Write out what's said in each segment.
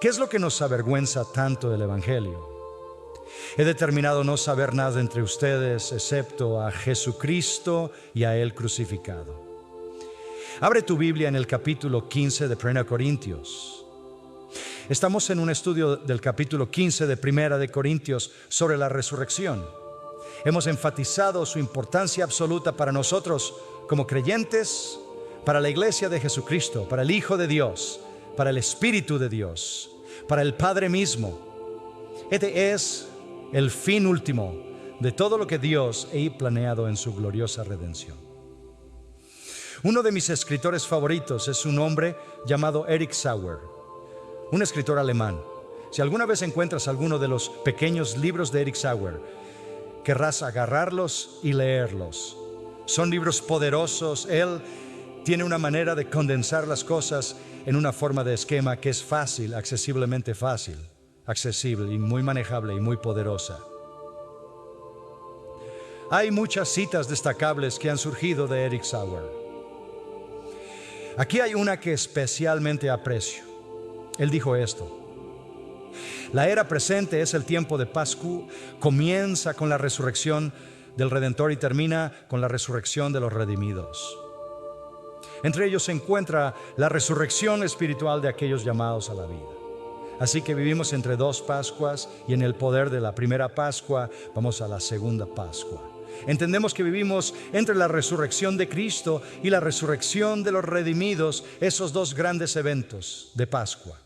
¿Qué es lo que nos avergüenza tanto del Evangelio? He determinado no saber nada entre ustedes excepto a Jesucristo y a Él crucificado. Abre tu Biblia en el capítulo 15 de 1 Corintios. Estamos en un estudio del capítulo 15 de 1 Corintios sobre la resurrección. Hemos enfatizado su importancia absoluta para nosotros como creyentes, para la iglesia de Jesucristo, para el Hijo de Dios, para el Espíritu de Dios, para el Padre mismo. Este es el fin último de todo lo que Dios ha planeado en su gloriosa redención. Uno de mis escritores favoritos es un hombre llamado Erich Sauer, un escritor alemán. Si alguna vez encuentras alguno de los pequeños libros de Erich Sauer, querrás agarrarlos y leerlos. Son libros poderosos. Él tiene una manera de condensar las cosas en una forma de esquema que es fácil, accesiblemente fácil, accesible y muy manejable y muy poderosa. Hay muchas citas destacables que han surgido de Erich Sauer. Aquí hay una que especialmente aprecio. Él dijo esto: la era presente es el tiempo de Pascua, comienza con la resurrección del Redentor y termina con la resurrección de los redimidos. Entre ellos se encuentra la resurrección espiritual de aquellos llamados a la vida. Así que vivimos entre dos Pascuas y en el poder de la primera Pascua vamos a la segunda Pascua. Entendemos que vivimos entre la resurrección de Cristo y la resurrección de los redimidos, esos dos grandes eventos de Pascua.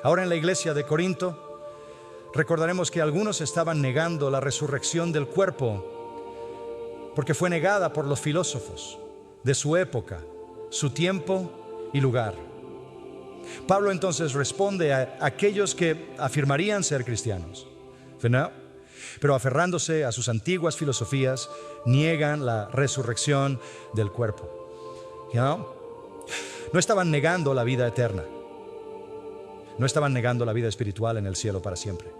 Ahora en la iglesia de Corinto recordaremos que algunos estaban negando la resurrección del cuerpo porque fue negada por los filósofos de su época, su tiempo y lugar. Pablo entonces responde a aquellos que afirmarían ser cristianos, pero aferrándose a sus antiguas filosofías, niegan la resurrección del cuerpo. No estaban negando la vida eterna, no estaban negando la vida espiritual en el cielo para siempre.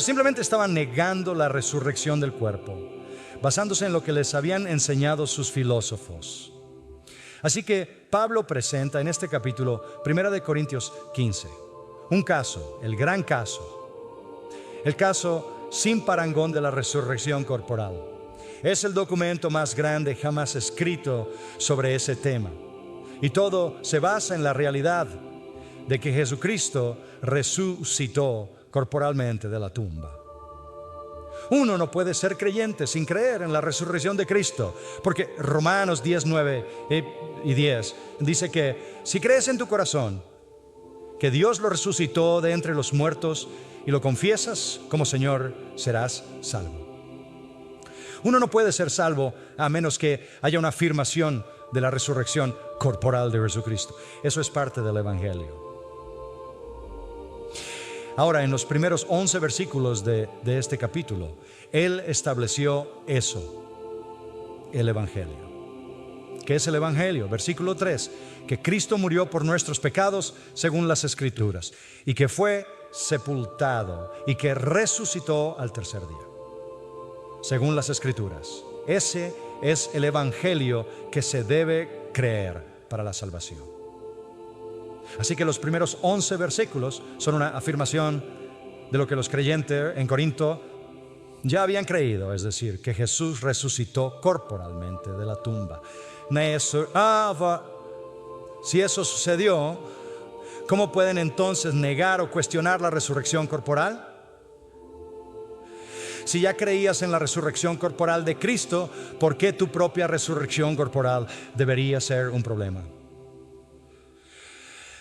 Simplemente estaban negando la resurrección del cuerpo, basándose en lo que les habían enseñado sus filósofos. Así que Pablo presenta en este capítulo 1 Corintios 15 un caso, el gran caso, el caso sin parangón de la resurrección corporal. Es el documento más grande jamás escrito sobre ese tema, y todo se basa en la realidad de que Jesucristo resucitó corporalmente de la tumba. Uno no puede ser creyente sin creer en la resurrección de Cristo, porque Romanos 10, 9 y 10 dice que si crees en tu corazón que Dios lo resucitó de entre los muertos y lo confiesas como Señor, serás salvo. Uno no puede ser salvo a menos que haya una afirmación de la resurrección corporal de Jesucristo. Eso es parte del Evangelio. Ahora, en los primeros 11 versículos de este capítulo, Él estableció eso, el Evangelio. ¿Qué es el Evangelio? Versículo 3, que Cristo murió por nuestros pecados según las Escrituras, y que fue sepultado y que resucitó al tercer día, según las Escrituras. Ese es el Evangelio que se debe creer para la salvación. Así que los primeros 11 versículos son una afirmación de lo que los creyentes en Corinto ya habían creído, es decir, que Jesús resucitó corporalmente de la tumba. Si eso sucedió, ¿cómo pueden entonces negar o cuestionar la resurrección corporal? Si ya creías en la resurrección corporal de Cristo, ¿por qué tu propia resurrección corporal debería ser un problema?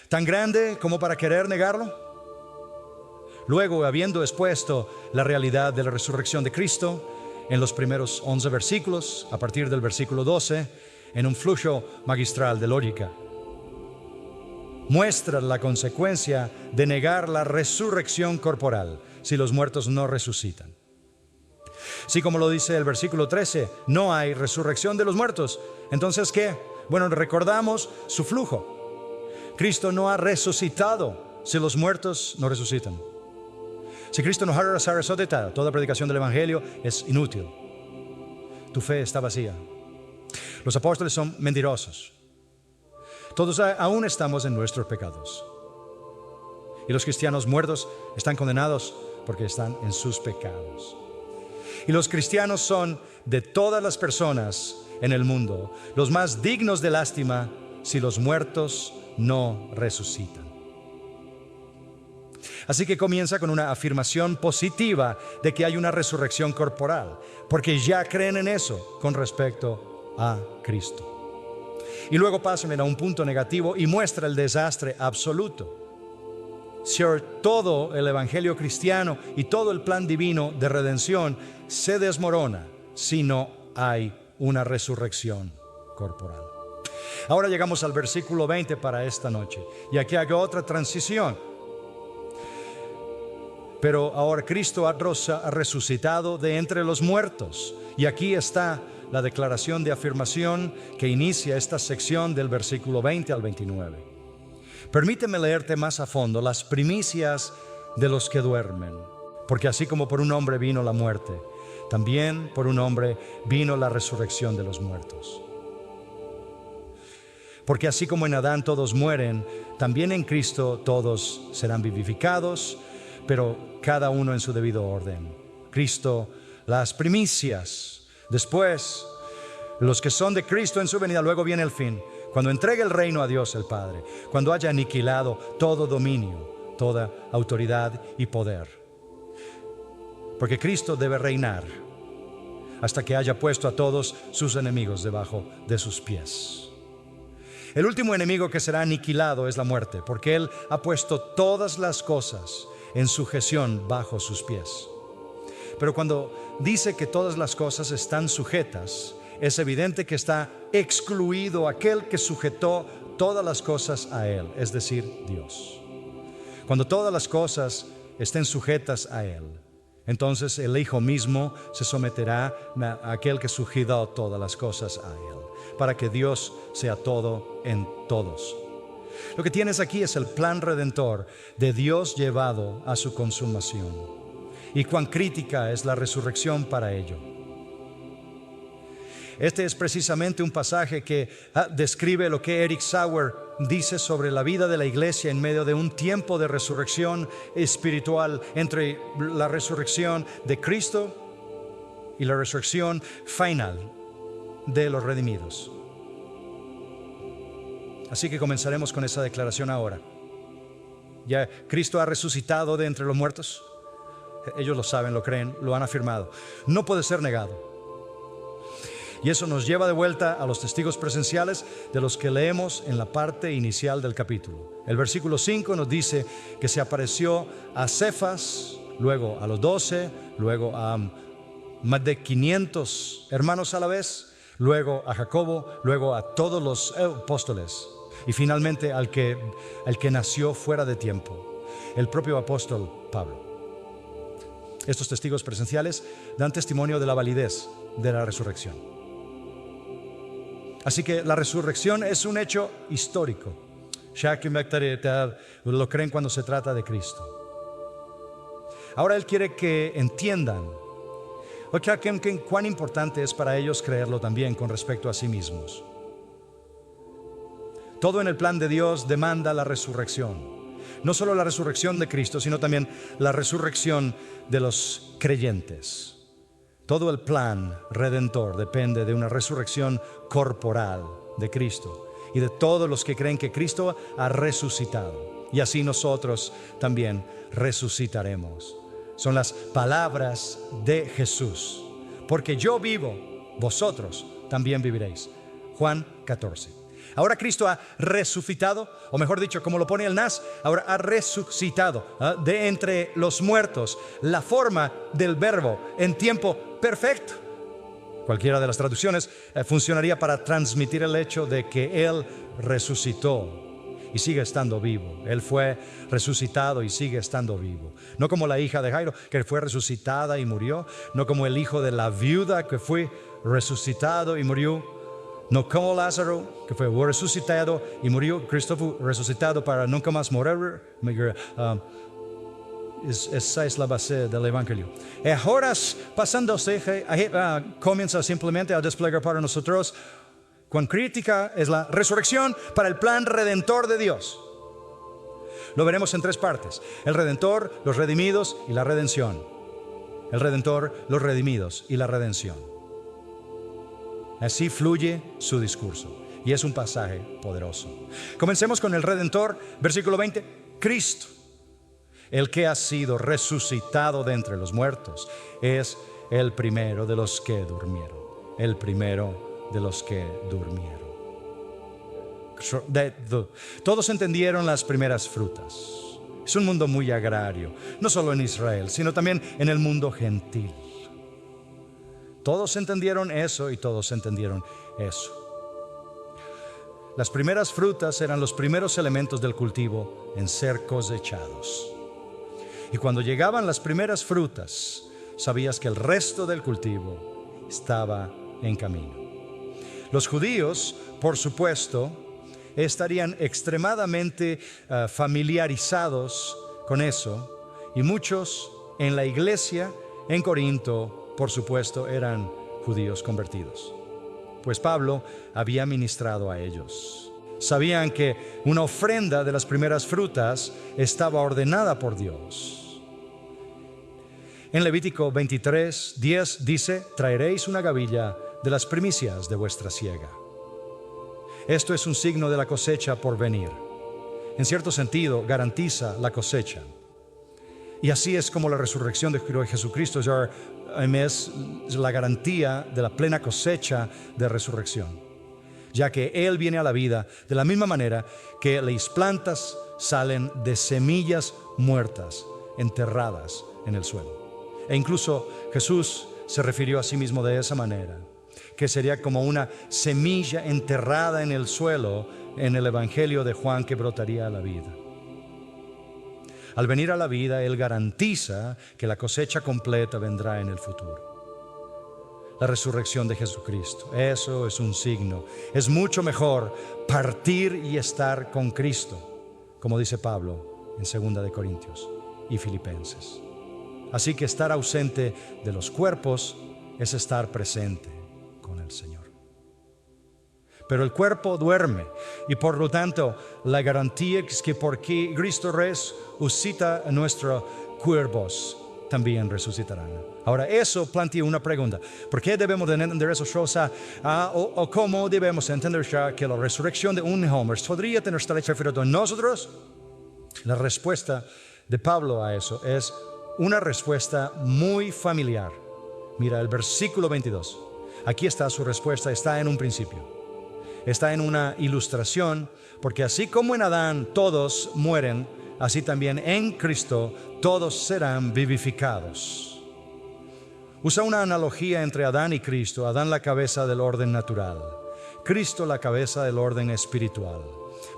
¿Tan grande como para querer negarlo? Luego, habiendo expuesto la realidad de la resurrección de Cristo en los primeros 11 versículos, a partir del versículo 12, en un flujo magistral de lógica, muestra la consecuencia de negar la resurrección corporal si los muertos no resucitan. Si, como lo dice el versículo 13, no hay resurrección de los muertos, entonces ¿qué? Bueno, recordamos su flujo. Cristo no ha resucitado si los muertos no resucitan. Si Cristo no ha resucitado, toda predicación del Evangelio es inútil. Tu fe está vacía. Los apóstoles son mentirosos. Todos aún estamos en nuestros pecados. Y los cristianos muertos están condenados porque están en sus pecados. Y los cristianos son, de todas las personas en el mundo, los más dignos de lástima si los muertos no resucitan. Así que comienza con una afirmación positiva de que hay una resurrección corporal, porque ya creen en eso con respecto a Cristo. Y luego pasa a un punto negativo y muestra el desastre absoluto. Si todo el evangelio cristiano y todo el plan divino de redención se desmorona si no hay una resurrección corporal. Ahora llegamos al versículo 20 para esta noche, y aquí hago otra transición. Pero ahora Cristo ha resucitado de entre los muertos, y aquí está la declaración de afirmación que inicia esta sección del versículo 20 al 29. Permíteme leerte más a fondo las primicias de los que duermen, porque así como por un hombre vino la muerte, también por un hombre vino la resurrección de los muertos. Porque así como en Adán todos mueren, también en Cristo todos serán vivificados, pero cada uno en su debido orden. Cristo, las primicias. Después, los que son de Cristo en su venida. Luego viene el fin, cuando entregue el reino a Dios el Padre, cuando haya aniquilado todo dominio, toda autoridad y poder. Porque Cristo debe reinar hasta que haya puesto a todos sus enemigos debajo de sus pies. El último enemigo que será aniquilado es la muerte, porque Él ha puesto todas las cosas en sujeción bajo sus pies. Pero cuando dice que todas las cosas están sujetas, es evidente que está excluido aquel que sujetó todas las cosas a Él, es decir, Dios. Cuando todas las cosas estén sujetas a Él, entonces el Hijo mismo se someterá a aquel que sujetó todas las cosas a Él, para que Dios sea todo en todos. Lo que tienes aquí es el plan redentor de Dios llevado a su consumación. Y cuán crítica es la resurrección para ello. Este es precisamente un pasaje que describe lo que Eric Sauer dice sobre la vida de la iglesia en medio de un tiempo de resurrección espiritual, entre la resurrección de Cristo y la resurrección final de los redimidos. Así que comenzaremos con esa declaración ahora. Ya Cristo ha resucitado de entre los muertos. Ellos lo saben, lo creen, lo han afirmado. No puede ser negado. Y eso nos lleva de vuelta a los testigos presenciales de los que leemos en la parte inicial del capítulo. El versículo 5 nos dice que se apareció a Cefas, luego a los 12, luego a más de 500 hermanos a la vez, luego a Jacobo, luego a todos los apóstoles y finalmente al que nació fuera de tiempo, el propio apóstol Pablo. Estos testigos presenciales dan testimonio de la validez de la resurrección. Así que la resurrección es un hecho histórico. Lo creen cuando se trata de Cristo. Ahora Él quiere que entiendan cuán importante es para ellos creerlo también con respecto a sí mismos. Todo en el plan de Dios demanda la resurrección. No solo la resurrección de Cristo, sino también la resurrección de los creyentes. Todo el plan redentor depende de una resurrección corporal de Cristo y de todos los que creen que Cristo ha resucitado. Y así nosotros también resucitaremos. Son las palabras de Jesús. Porque yo vivo, vosotros también viviréis. Juan 14. Ahora Cristo ha resucitado, o mejor dicho, como lo pone el NAS, ahora ha resucitado de entre los muertos, la forma del verbo en tiempo perfecto. Cualquiera de las traducciones funcionaría para transmitir el hecho de que Él resucitó y sigue estando vivo. Él fue resucitado y sigue estando vivo. No como la hija de Jairo, que fue resucitada y murió. No como el hijo de la viuda, que fue resucitado y murió. No como Lázaro, que fue resucitado y murió. Cristo fue resucitado para nunca más morir. Esa es la base del Evangelio. Ahora, pasándose, comienza simplemente a desplegar para nosotros cuán crítica es la resurrección para el plan redentor de Dios. Lo veremos en tres partes: el Redentor, los redimidos y la redención. El Redentor, los redimidos y la redención. Así fluye su discurso y es un pasaje poderoso. Comencemos con el Redentor, versículo 20. Cristo, el que ha sido resucitado de entre los muertos, es el primero de los que durmieron. El primero de los que durmieron. Todos entendieron las primeras frutas. Es un mundo muy agrario, no solo en Israel, sino también en el mundo gentil. Todos entendieron eso y todos entendieron eso. Las primeras frutas eran los primeros elementos del cultivo en ser cosechados. Y cuando llegaban las primeras frutas, sabías que el resto del cultivo estaba en camino. Los judíos, por supuesto, estarían extremadamente familiarizados con eso, y muchos en la iglesia en Corinto, por supuesto, eran judíos convertidos, pues Pablo había ministrado a ellos. Sabían que una ofrenda de las primeras frutas estaba ordenada por Dios. En Levítico 23:10 dice: traeréis una gavilla de las primicias de vuestra siega. Esto es un signo de la cosecha por venir. En cierto sentido, garantiza la cosecha. Y así es como la resurrección de Jesucristo es la garantía de la plena cosecha de resurrección, ya que Él viene a la vida de la misma manera que las plantas salen de semillas muertas, enterradas en el suelo. E incluso Jesús se refirió a sí mismo de esa manera, que sería como una semilla enterrada en el suelo en el Evangelio de Juan, que brotaría a la vida. Al venir a la vida, Él garantiza que la cosecha completa vendrá en el futuro. La resurrección de Jesucristo, eso es un signo. Es mucho mejor partir y estar con Cristo, como dice Pablo en 2 de Corintios y Filipenses. Así que estar ausente de los cuerpos es estar presente con el Señor. Pero el cuerpo duerme, y por lo tanto la garantía es que porque Cristo resucita, nuestros cuerpos también resucitarán. Ahora, eso plantea una pregunta: ¿por qué debemos de entender eso, Rosa? ¿O cómo debemos entender ya que la resurrección de un hombre podría tener estar referido a nosotros? La respuesta de Pablo a eso es una respuesta muy familiar. Mira el versículo 22. Aquí está su respuesta, está en un principio. Está en una ilustración, porque así como en Adán todos mueren, así también en Cristo todos serán vivificados. Usa una analogía entre Adán y Cristo. Adán, la cabeza del orden natural, Cristo, la cabeza del orden espiritual,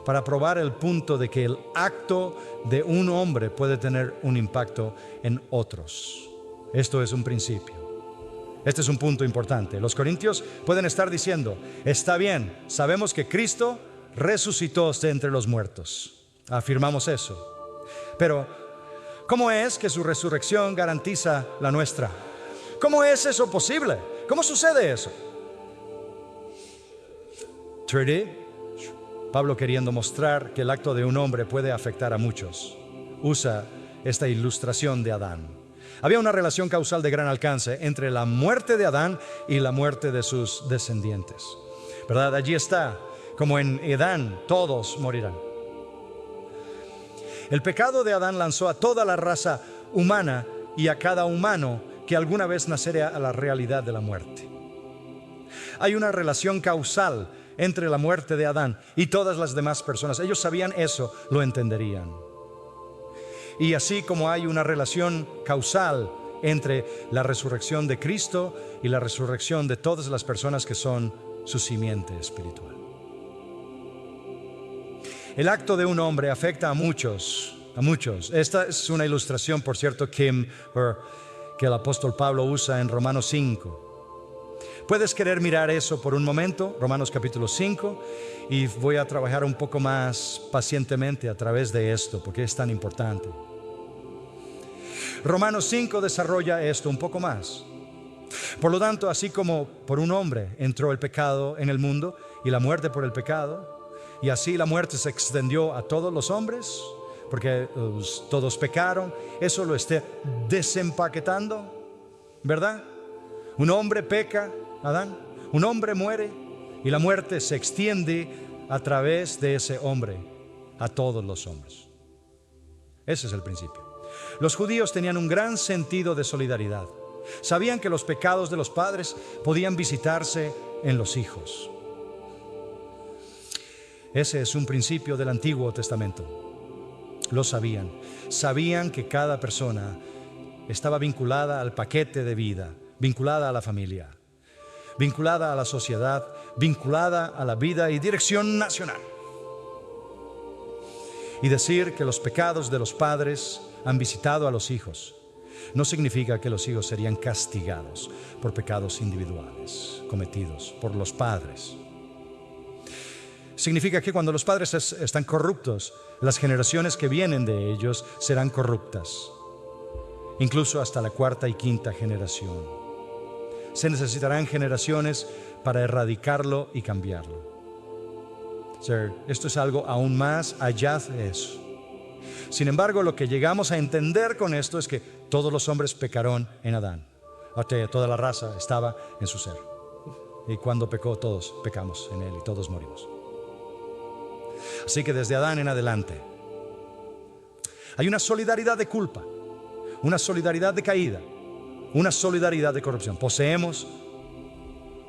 para probar el punto de que el acto de un hombre puede tener un impacto en otros. Esto es un principio. Este es un punto importante. Los corintios pueden estar diciendo: está bien, sabemos que Cristo resucitó de entre los muertos. Afirmamos eso. Pero, ¿cómo es que su resurrección garantiza la nuestra? ¿Cómo es eso posible? ¿Cómo sucede eso? 3D, Pablo, queriendo mostrar que el acto de un hombre puede afectar a muchos, usa esta ilustración de Adán. Había una relación causal de gran alcance entre la muerte de Adán y la muerte de sus descendientes, ¿verdad? Allí está, como en Edén, todos morirán. El pecado de Adán lanzó a toda la raza humana y a cada humano que alguna vez nacería a la realidad de la muerte. Hay una relación causal entre la muerte de Adán y todas las demás personas. Ellos sabían eso, lo entenderían. Y así como hay una relación causal entre la resurrección de Cristo y la resurrección de todas las personas que son su simiente espiritual. El acto de un hombre afecta a muchos, a muchos. Esta es una ilustración, por cierto, que el apóstol Pablo usa en Romanos 5. Puedes querer mirar eso por un momento, Romanos capítulo 5, y voy a trabajar un poco más pacientemente a través de esto, porque es tan importante. Romanos 5 desarrolla esto un poco más. Por lo tanto, así como por un hombre entró el pecado en el mundo y la muerte por el pecado, y así la muerte se extendió a todos los hombres, porque todos pecaron, eso lo esté desempaquetando, ¿verdad? Un hombre peca, Adán, un hombre muere y la muerte se extiende a través de ese hombre a todos los hombres. Ese es el principio. Los judíos tenían un gran sentido de solidaridad. Sabían que los pecados de los padres podían visitarse en los hijos. Ese es un principio del Antiguo Testamento. Lo sabían. Sabían que cada persona estaba vinculada al paquete de vida, vinculada a la familia, vinculada a la sociedad, vinculada a la vida y dirección nacional. Y decir que los pecados de los padres han visitado a los hijos no significa que los hijos serían castigados por pecados individuales cometidos por los padres. Significa que cuando los padres están corruptos, las generaciones que vienen de ellos serán corruptas, incluso hasta la cuarta y quinta generación. Se necesitarán generaciones para erradicarlo y cambiarlo. Esto es algo aún más allá de eso. Sin embargo, lo que llegamos a entender con esto es que todos los hombres pecaron en Adán. Toda la raza estaba en su ser. Y cuando pecó, todos pecamos en él y todos morimos. Así que desde Adán en adelante hay una solidaridad de culpa, una solidaridad de caída, una solidaridad de corrupción. Poseemos,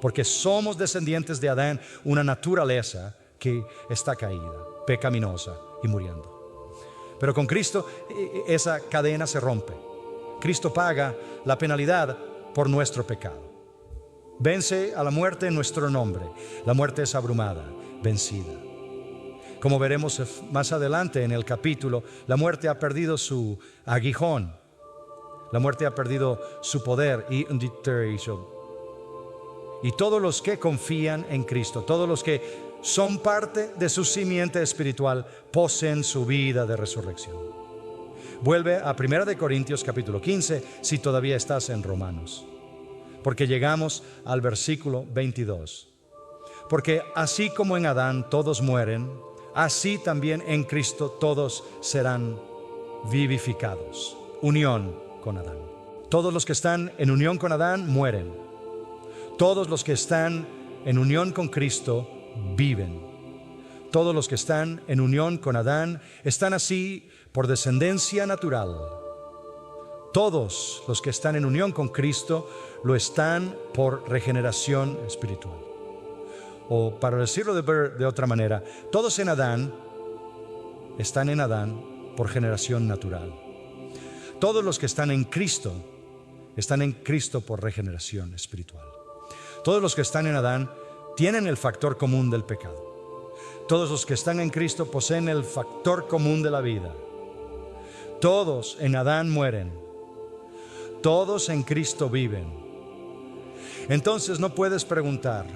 porque somos descendientes de Adán, una naturaleza que está caída, pecaminosa y muriendo. Pero con Cristo esa cadena se rompe. Cristo paga la penalidad por nuestro pecado. Vence a la muerte en nuestro nombre. La muerte es abrumada, vencida. Como veremos más adelante en el capítulo, la muerte ha perdido su aguijón. La muerte ha perdido su poder y todos los que confían en Cristo, todos los que son parte de su simiente espiritual, poseen su vida de resurrección. Vuelve a 1 Corintios capítulo 15 si todavía estás en Romanos, porque llegamos al versículo 22. Porque así como en Adán todos mueren, así también en Cristo todos serán vivificados. Unión con Adán. Todos los que están en unión con Adán mueren. Todos los que están en unión con Cristo viven. Todos los que están en unión con Adán están así por descendencia natural. Todos los que están en unión con Cristo lo están por regeneración espiritual. O para decirlo de otra manera, todos en Adán están en Adán por generación natural. Todos los que están en Cristo están en Cristo por regeneración espiritual. Todos los que están en Adán tienen el factor común del pecado. Todos los que están en Cristo poseen el factor común de la vida. Todos en Adán mueren. Todos en Cristo viven. Entonces no puedes preguntar,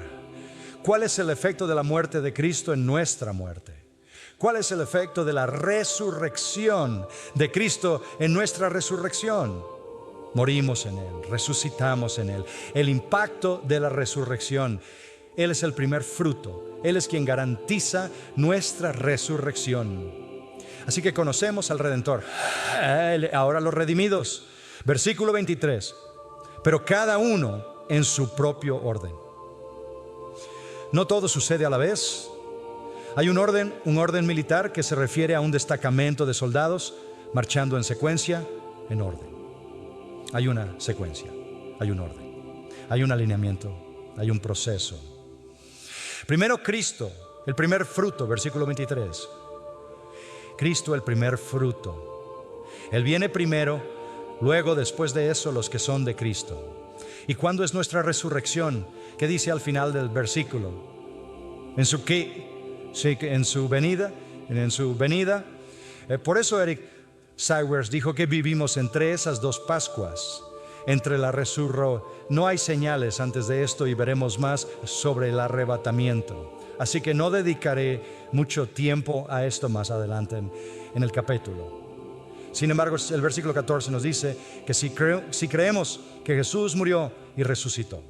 ¿cuál es el efecto de la muerte de Cristo en nuestra muerte? ¿Cuál es el efecto de la resurrección de Cristo en nuestra resurrección? Morimos en Él, resucitamos en Él. El impacto de la resurrección. Él es el primer fruto. Él es quien garantiza nuestra resurrección. Así que conocemos al Redentor. Ahora los redimidos. Versículo 23. Pero cada uno en su propio orden. No todo sucede a la vez. Hay un orden militar que se refiere a un destacamento de soldados marchando en secuencia, en orden. Hay una secuencia, hay un orden, hay un alineamiento, hay un proceso. Primero Cristo, el primer fruto, versículo 23. Cristo el primer fruto. Él viene primero, luego después de eso los que son de Cristo. ¿Y cuándo es nuestra resurrección? ¿Qué dice al final del versículo? ¿En su qué? Sí, en su venida. Por eso Eric Sowers dijo que vivimos entre esas dos Pascuas, entre la resurrección. No hay señales antes de esto y veremos más sobre el arrebatamiento. Así que no dedicaré mucho tiempo a esto más adelante en el capítulo. Sin embargo, el versículo 14 nos dice que si creemos que Jesús murió y resucitó.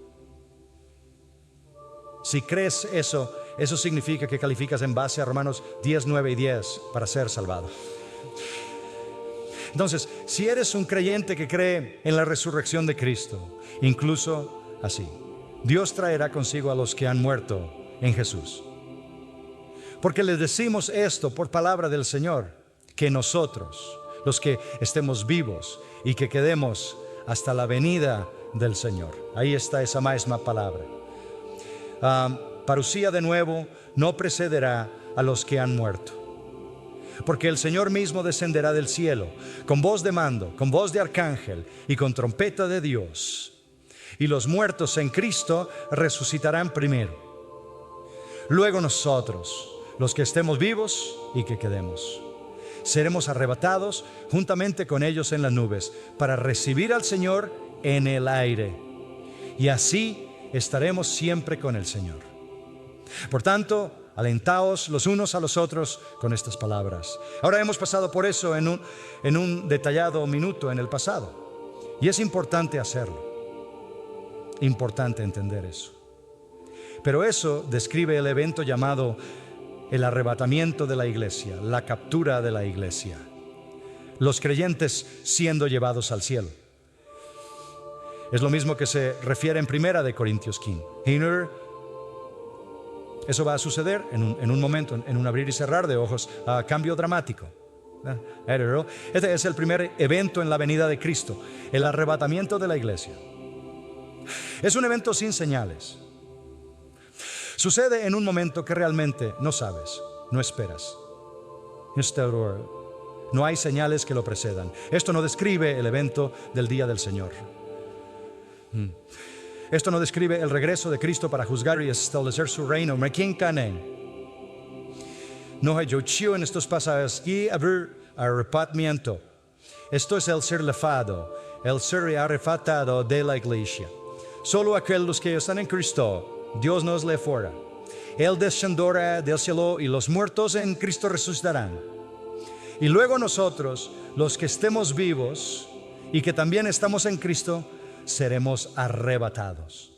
Si crees eso significa que calificas en base a Romanos 10, 9 y 10 para ser salvado. Entonces, si eres un creyente que cree en la resurrección de Cristo, incluso así, Dios traerá consigo a los que han muerto en Jesús. Porque les decimos esto por palabra del Señor, que nosotros, los que estemos vivos y que quedemos hasta la venida del Señor. Ahí está esa misma palabra. Parucía de nuevo no precederá a los que han muerto. Porque el Señor mismo descenderá del cielo, con voz de mando, con voz de arcángel y con trompeta de Dios. Y los muertos en Cristo resucitarán primero. Luego nosotros, los que estemos vivos y que quedemos, seremos arrebatados juntamente con ellos en las nubes para recibir al Señor en el aire. Y así estaremos siempre con el Señor. Por tanto, alentaos los unos a los otros con estas palabras. Ahora hemos pasado por eso en un detallado minuto en el pasado. Y es importante hacerlo. Importante entender eso. Pero eso describe el evento llamado el arrebatamiento de la iglesia, la captura de la iglesia. Los creyentes siendo llevados al cielo. Es lo mismo que se refiere en 1 Corintios 15. Eso va a suceder en un momento, en un abrir y cerrar de ojos, cambio dramático. Este es el primer evento en la venida de Cristo, el arrebatamiento de la iglesia. Es un evento sin señales. Sucede en un momento que realmente no sabes, no esperas. No hay señales que lo precedan. Esto no describe el evento del día del Señor. Esto no describe el regreso de Cristo para juzgar y establecer su reino. No hay yo en estos pasajes y haber arrebatamiento. Esto es el ser levado, el ser arrebatado de la iglesia. Solo aquellos que están en Cristo, Dios nos le fuera. Él descenderá del cielo y los muertos en Cristo resucitarán. Y luego nosotros, los que estemos vivos y que también estamos en Cristo, seremos arrebatados.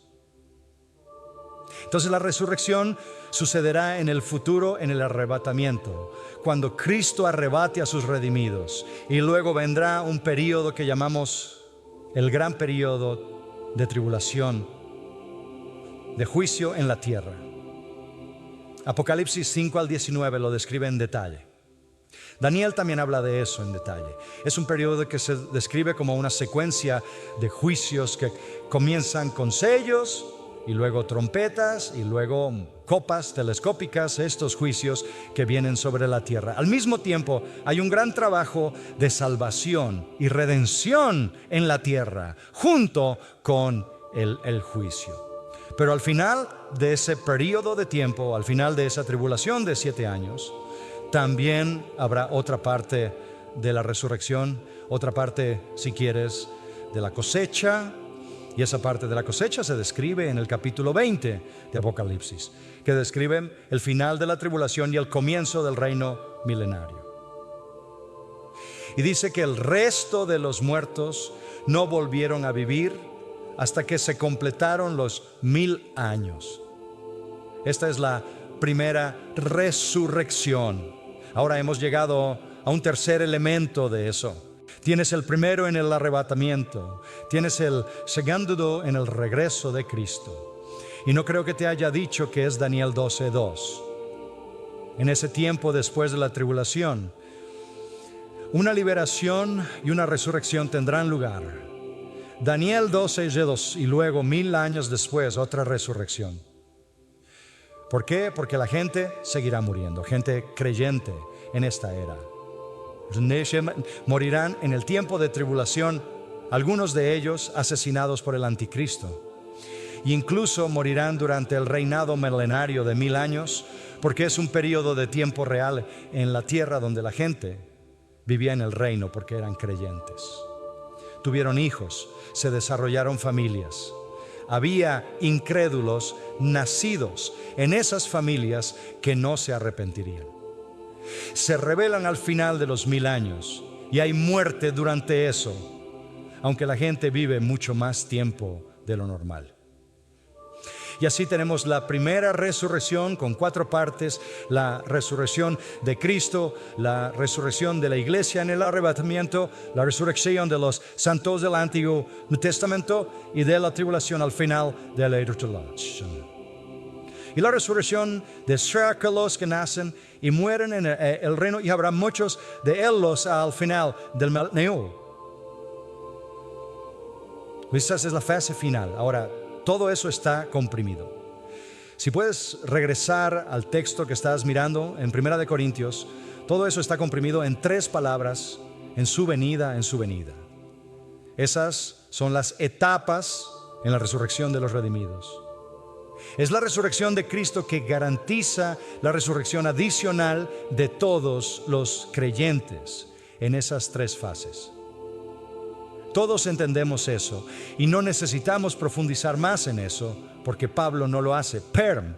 Entonces la resurrección sucederá en el futuro, en el arrebatamiento, cuando Cristo arrebate a sus redimidos. Y luego vendrá un periodo que llamamos el gran periodo de tribulación, de juicio en la tierra. Apocalipsis 5 al 19 lo describe en detalle. Daniel también habla de eso en detalle. Es un periodo que se describe como una secuencia de juicios que comienzan con sellos y luego trompetas y luego copas telescópicas, estos juicios que vienen sobre la tierra. Al mismo tiempo hay un gran trabajo de salvación y redención en la tierra junto con el juicio. Pero al final de ese periodo de tiempo, al final de esa tribulación de 7 años, también habrá otra parte de la resurrección, otra parte, si quieres, de la cosecha. Y esa parte de la cosecha se describe en el capítulo 20 de Apocalipsis, que describe el final de la tribulación y el comienzo del reino milenario. Y dice que el resto de los muertos no volvieron a vivir hasta que se completaron los 1000 años. Esta es la primera resurrección. Ahora hemos llegado a un tercer elemento de eso. Tienes el primero en el arrebatamiento, tienes el segundo en el regreso de Cristo. Y no creo que te haya dicho que es Daniel 12:2. En ese tiempo después de la tribulación, una liberación y una resurrección tendrán lugar. Daniel 12:2 y luego 1000 años después otra resurrección. ¿Por qué? Porque la gente seguirá muriendo, gente creyente en esta era. Morirán en el tiempo de tribulación, algunos de ellos asesinados por el anticristo. E incluso morirán durante el reinado milenario de 1000 años, porque es un periodo de tiempo real en la tierra donde la gente vivía en el reino porque eran creyentes. Tuvieron hijos, se desarrollaron familias. Había incrédulos nacidos en esas familias que no se arrepentirían. Se revelan al final de los 1000 años y hay muerte durante eso, aunque la gente vive mucho más tiempo de lo normal. Y así tenemos la primera resurrección con 4 partes: la resurrección de Cristo, la resurrección de la iglesia en el arrebatamiento, la resurrección de los santos del Antiguo Testamento y de la tribulación al final de la eternidad. Y la resurrección de los que nacen y mueren en el reino, y habrá muchos de ellos al final del milenio. Esta es la fase final. Ahora, todo eso está comprimido. Si puedes regresar al texto que estás mirando en 1 de Corintios, todo eso está comprimido en 3 palabras: en su venida, en su venida. Esas son las etapas en la resurrección de los redimidos. Es la resurrección de Cristo que garantiza la resurrección adicional de todos los creyentes en esas 3 fases. Todos entendemos eso y no necesitamos profundizar más en eso, porque Pablo no lo hace. Perm,